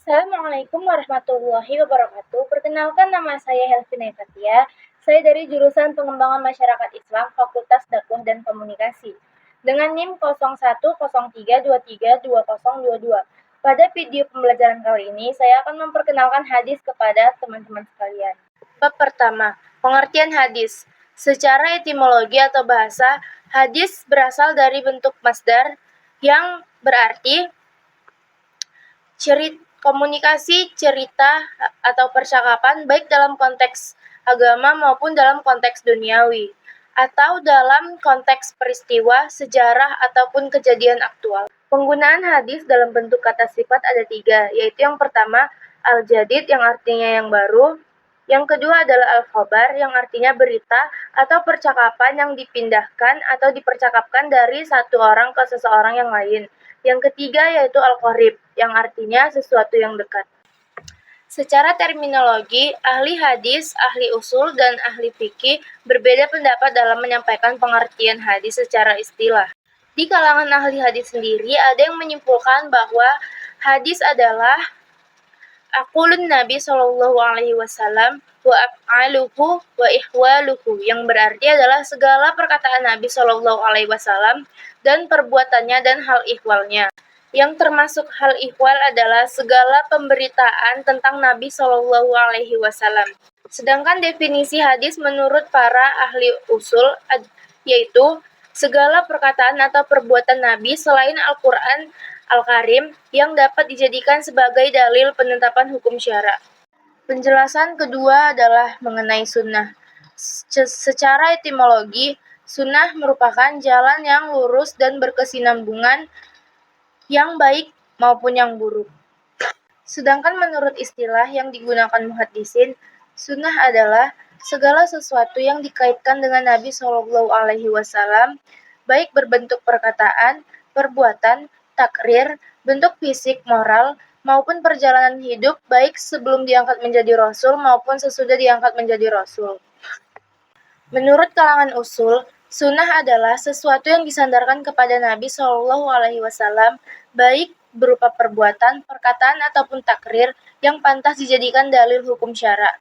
Assalamualaikum warahmatullahi wabarakatuh. Perkenalkan, nama saya Helvina Fatia. Saya dari jurusan Pengembangan Masyarakat Islam Fakultas Dakwah dan Komunikasi dengan NIM 0103232022. Pada video pembelajaran kali ini, saya akan memperkenalkan hadis kepada teman-teman sekalian. Bab pertama, pengertian hadis. Secara etimologi atau bahasa, hadis berasal dari bentuk masdar yang berarti komunikasi, cerita, atau percakapan baik dalam konteks agama maupun dalam konteks duniawi, atau dalam konteks peristiwa, sejarah, ataupun kejadian aktual. Penggunaan hadis dalam bentuk kata sifat ada 3, yaitu yang pertama, al-jadid yang artinya yang baru, yang kedua adalah al-khobar yang artinya berita atau percakapan yang dipindahkan atau dipercakapkan dari satu orang ke seseorang yang lain. Yang ketiga yaitu al-qorib yang artinya sesuatu yang dekat. Secara terminologi, ahli hadis, ahli usul, dan ahli fikih berbeda pendapat dalam menyampaikan pengertian hadis secara istilah. Di kalangan ahli hadis sendiri, ada yang menyimpulkan bahwa hadis adalah aqulun Nabi Shallallahu Alaihi Wasallam wa af'aluhu wa ihwaluhu, yang berarti adalah segala perkataan Nabi Shallallahu Alaihi Wasallam dan perbuatannya dan hal ihwalnya. Yang termasuk hal ihwal adalah segala pemberitaan tentang Nabi Shallallahu Alaihi Wasallam. Sedangkan definisi hadis menurut para ahli usul yaitu segala perkataan atau perbuatan Nabi selain Al-Quran Al-Karim yang dapat dijadikan sebagai dalil penetapan hukum syara. Penjelasan kedua adalah mengenai sunnah. Secara etimologi, sunnah merupakan jalan yang lurus dan berkesinambungan yang baik maupun yang buruk. Sedangkan menurut istilah yang digunakan muhaddisin, sunnah adalah segala sesuatu yang dikaitkan dengan Nabi Shallallahu Alaihi Wasallam, baik berbentuk perkataan, perbuatan, takrir, bentuk fisik, moral, maupun perjalanan hidup, baik sebelum diangkat menjadi Rasul maupun sesudah diangkat menjadi Rasul. Menurut kalangan usul, sunnah adalah sesuatu yang disandarkan kepada Nabi Shallallahu Alaihi Wasallam, baik berupa perbuatan, perkataan, ataupun takrir yang pantas dijadikan dalil hukum syara.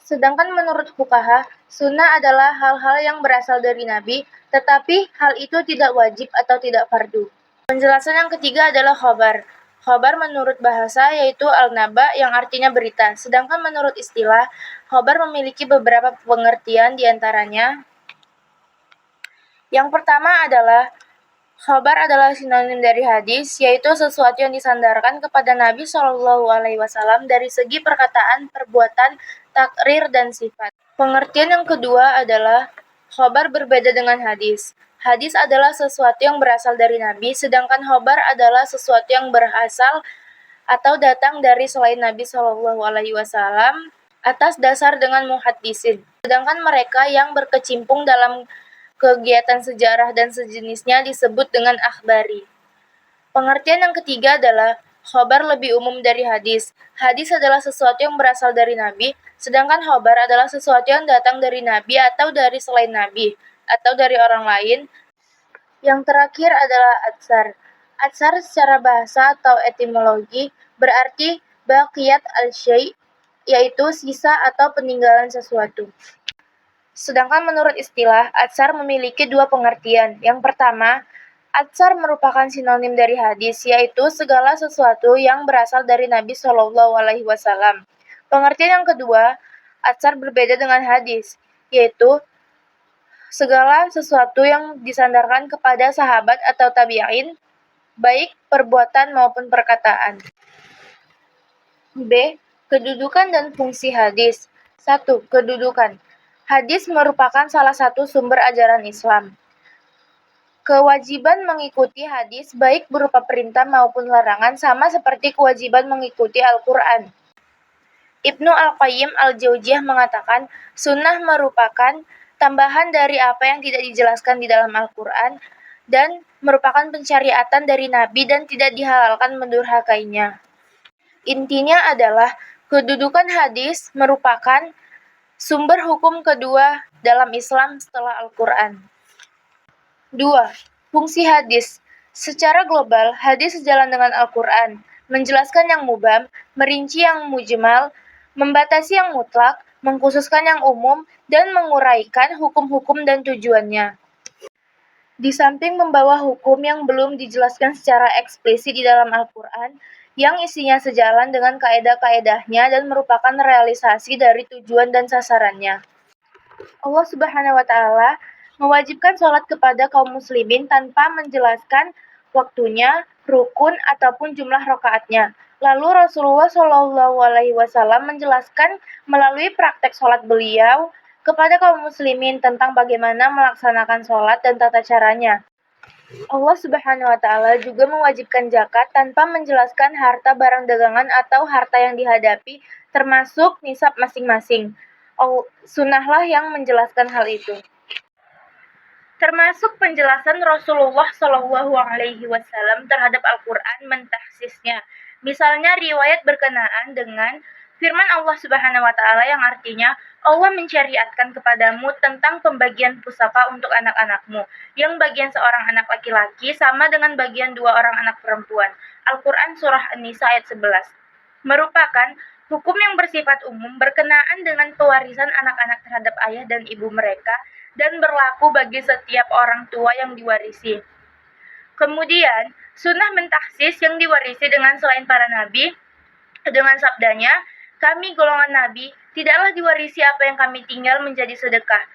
Sedangkan menurut fuqaha, sunnah adalah hal-hal yang berasal dari Nabi, tetapi hal itu tidak wajib atau tidak fardu. Penjelasan yang ketiga adalah khobar. Khobar menurut bahasa yaitu al-naba yang artinya berita. Sedangkan menurut istilah, khobar memiliki beberapa pengertian diantaranya. Yang pertama adalah khobar adalah sinonim dari hadis, yaitu sesuatu yang disandarkan kepada Nabi Shallallahu Alaihi Wasallam dari segi perkataan, perbuatan, takrir, dan sifat. Pengertian yang kedua adalah khobar berbeda dengan hadis. Hadis adalah sesuatu yang berasal dari Nabi, sedangkan khobar adalah sesuatu yang berasal atau datang dari selain Nabi Shallallahu Alaihi Wasallam atas dasar dengan muhaddisin. Sedangkan mereka yang berkecimpung dalam kegiatan sejarah dan sejenisnya disebut dengan akhbari. Pengertian yang ketiga adalah khobar lebih umum dari hadis. Hadis adalah sesuatu yang berasal dari Nabi, sedangkan khobar adalah sesuatu yang datang dari Nabi atau dari selain Nabi, atau dari orang lain. Yang terakhir adalah atsar. Atsar secara bahasa atau etimologi berarti baqiyat al-syai', yaitu sisa atau peninggalan sesuatu. Sedangkan menurut istilah, atsar memiliki dua pengertian. Yang pertama, atsar merupakan sinonim dari hadis, yaitu segala sesuatu yang berasal dari Nabi Shallallahu Alaihi Wasallam. Pengertian yang kedua, atsar berbeda dengan hadis, yaitu segala sesuatu yang disandarkan kepada sahabat atau tabi'in, baik perbuatan maupun perkataan. B. Kedudukan dan fungsi hadis. 1. Kedudukan. Hadis merupakan salah satu sumber ajaran Islam. Kewajiban mengikuti hadis baik berupa perintah maupun larangan sama seperti kewajiban mengikuti Al-Quran. Ibnu Al-Qayyim Al-Jauziyah mengatakan, sunnah merupakan tambahan dari apa yang tidak dijelaskan di dalam Al-Quran dan merupakan pensyariatan dari Nabi dan tidak dihalalkan mendurhakainya. Intinya adalah kedudukan hadis merupakan sumber hukum kedua dalam Islam setelah Al-Quran. 2. Fungsi hadis. Secara global, hadis sejalan dengan Al-Quran. menjelaskan yang mubham, merinci yang mujmal, membatasi yang mutlak, mengkhususkan yang umum, dan menguraikan hukum-hukum dan tujuannya. Di samping membawa hukum yang belum dijelaskan secara eksplisit di dalam Al-Quran, yang isinya sejalan dengan kaedah-kaedahnya dan merupakan realisasi dari tujuan dan sasarannya. Allah Subhanahu wa Ta'ala mewajibkan sholat kepada kaum muslimin tanpa menjelaskan waktunya, rukun, ataupun jumlah rakaatnya. Lalu Rasulullah Shallallahu Alaihi Wasallam menjelaskan melalui praktek sholat beliau kepada kaum muslimin tentang bagaimana melaksanakan sholat dan tata caranya. Allah Subhanahu wa Ta'ala juga mewajibkan zakat tanpa menjelaskan harta barang dagangan atau harta yang dihadapi, termasuk nisab masing-masing. Sunnahlah yang menjelaskan hal itu. Termasuk penjelasan Rasulullah Shallallahu Alaihi Wasallam terhadap Al-Quran mentahsisnya. Misalnya riwayat berkenaan dengan firman Allah Subhanahu wa Ta'ala yang artinya Allah mensyariatkan kepadamu tentang pembagian pusaka untuk anak-anakmu, yang bagian seorang anak laki-laki sama dengan bagian dua orang anak perempuan. Al-Quran Surah An-Nisa ayat 11. Merupakan hukum yang bersifat umum berkenaan dengan pewarisan anak-anak terhadap ayah dan ibu mereka dan berlaku bagi setiap orang tua yang diwarisi. Kemudian, sunnah mentahsis yang diwarisi dengan selain para nabi, dengan sabdanya, kami golongan nabi, tidaklah diwarisi apa yang kami tinggal menjadi sedekah.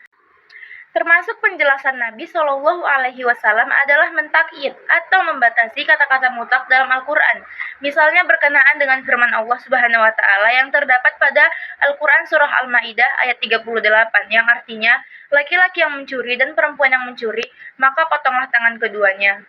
Termasuk penjelasan Nabi Shallallahu Alaihi Wasallam adalah mentakyid atau membatasi kata-kata mutlak dalam Al-Quran. Misalnya berkenaan dengan firman Allah Subhanahu Wa Taala yang terdapat pada Al-Quran Surah Al-Maidah ayat 38 yang artinya laki-laki yang mencuri dan perempuan yang mencuri, maka potonglah tangan keduanya.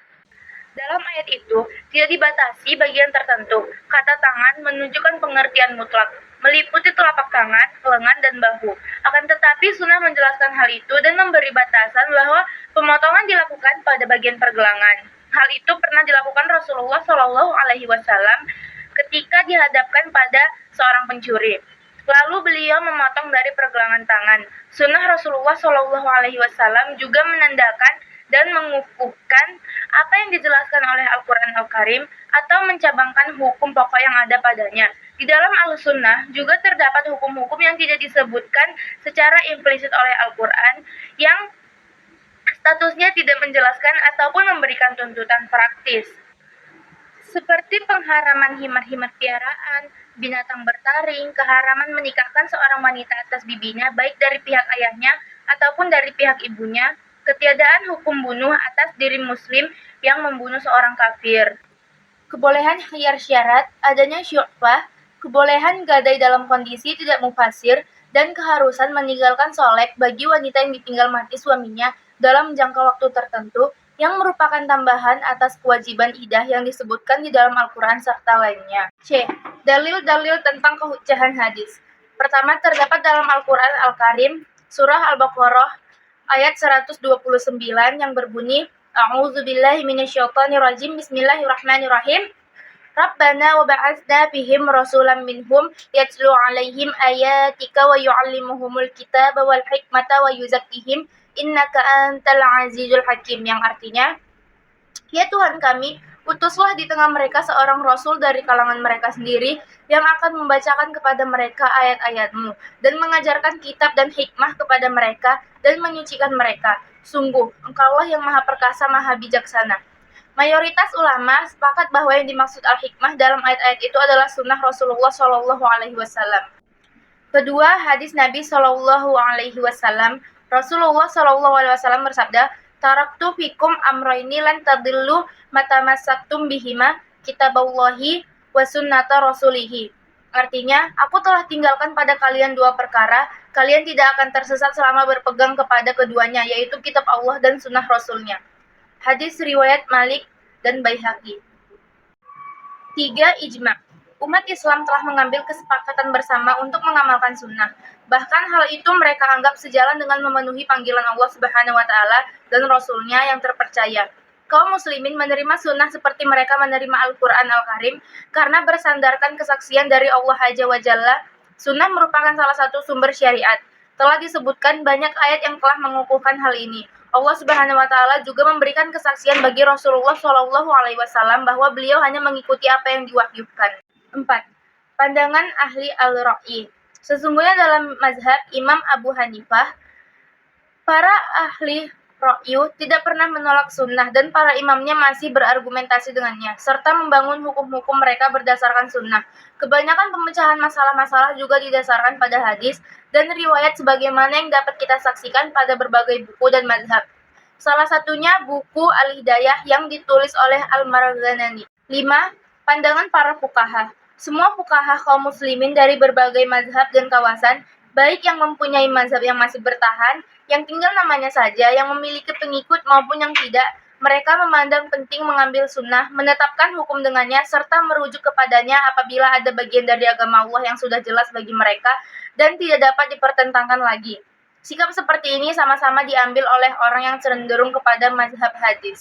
Dalam ayat itu tidak dibatasi bagian tertentu. Kata tangan menunjukkan pengertian mutlak, meliputi telapak tangan, lengan, dan bahu. Akan tetapi sunnah menjelaskan hal itu dan memberi batasan bahwa pemotongan dilakukan pada bagian pergelangan. Hal itu pernah dilakukan Rasulullah Shallallahu Alaihi Wasallam ketika dihadapkan pada seorang pencuri. Lalu beliau memotong dari pergelangan tangan. Sunnah Rasulullah Shallallahu Alaihi Wasallam juga menandakan dan mengukuhkan apa yang dijelaskan oleh Al-Quran Al-Karim atau mencabangkan hukum pokok yang ada padanya. Di dalam Al-Sunnah juga terdapat hukum-hukum yang tidak disebutkan secara implisit oleh Al-Quran yang statusnya tidak menjelaskan ataupun memberikan tuntutan praktis. Seperti pengharaman himar-himar piaraan, binatang bertaring, keharaman menikahkan seorang wanita atas bibinya baik dari pihak ayahnya ataupun dari pihak ibunya, ketiadaan hukum bunuh atas diri muslim yang membunuh seorang kafir. Kebolehan khiyar syarat, adanya syu'fah, kebolehan gadai dalam kondisi tidak mufasir, dan keharusan meninggalkan solek bagi wanita yang ditinggal mati suaminya dalam jangka waktu tertentu, yang merupakan tambahan atas kewajiban idah yang disebutkan di dalam Al-Quran serta lainnya. C. Dalil-dalil tentang kehujahan hadis. Pertama, terdapat dalam Al-Quran Al-Karim, Surah Al-Baqarah, ayat 129 yang berbunyi, A'udzubillahi minasyaitonirrajim, Bismillahirrahmanirrahim. Rabbana wa ba'atsna bihim rasulan minhum yatlu 'alaihim ayatika wa yu'allimuhumul kitaba wal hikmata wa yuzakkihim innaka antal azizul hakim, yang artinya, ya Tuhan kami, utuslah di tengah mereka seorang rasul dari kalangan mereka sendiri yang akan membacakan kepada mereka ayat-ayat-Mu dan mengajarkan kitab dan hikmah kepada mereka dan menyucikan mereka. Sungguh, Engkaulah yang Maha Perkasa, Maha Bijaksana. Mayoritas ulama sepakat bahwa yang dimaksud al-hikmah dalam ayat-ayat itu adalah sunnah Rasulullah Shallallahu Alaihi Wasallam. Kedua, hadis Nabi Shallallahu Alaihi Wasallam. Rasulullah Shallallahu Alaihi Wasallam bersabda, Taraktu fikum amroini lan tadillu matamassaktum bihima kitaballahi wa sunnata rasulihi. Artinya, aku telah tinggalkan pada kalian dua perkara, kalian tidak akan tersesat selama berpegang kepada keduanya, yaitu kitab Allah dan sunnah Rasulnya. Hadis riwayat Malik dan Baihaqi. 3. Ijma'. Umat Islam telah mengambil kesepakatan bersama untuk mengamalkan sunnah. Bahkan hal itu mereka anggap sejalan dengan memenuhi panggilan Allah Subhanahu wa Ta'ala dan Rasul-Nya yang terpercaya. Kaum muslimin menerima sunnah seperti mereka menerima Al-Quran Al-Karim karena bersandarkan kesaksian dari Allah Azza wa Jalla. Sunnah merupakan salah satu sumber syariat. Telah disebutkan banyak ayat yang telah mengukuhkan hal ini. Allah Subhanahu wa taala juga memberikan kesaksian bagi Rasulullah Shallallahu alaihi wasallam bahwa beliau hanya mengikuti apa yang diwahyukan. 4. Pandangan ahli al-ra'yi. Sesungguhnya dalam mazhab Imam Abu Hanifah, para ahli ra'yu tidak pernah menolak sunnah dan para imamnya masih berargumentasi dengannya, serta membangun hukum-hukum mereka berdasarkan sunnah. Kebanyakan pemecahan masalah-masalah juga didasarkan pada hadis dan riwayat sebagaimana yang dapat kita saksikan pada berbagai buku dan mazhab. Salah satunya buku Al-Hidayah yang ditulis oleh Al-Marghanani. 5. Pandangan para fuqaha. Semua fuqaha kaum muslimin dari berbagai mazhab dan kawasan, baik yang mempunyai mazhab yang masih bertahan, yang tinggal namanya saja, yang memiliki pengikut maupun yang tidak, mereka memandang penting mengambil sunnah, menetapkan hukum dengannya, serta merujuk kepadanya apabila ada bagian dari agama Allah yang sudah jelas bagi mereka dan tidak dapat dipertentangkan lagi. Sikap seperti ini sama-sama diambil oleh orang yang cenderung kepada mazhab hadis.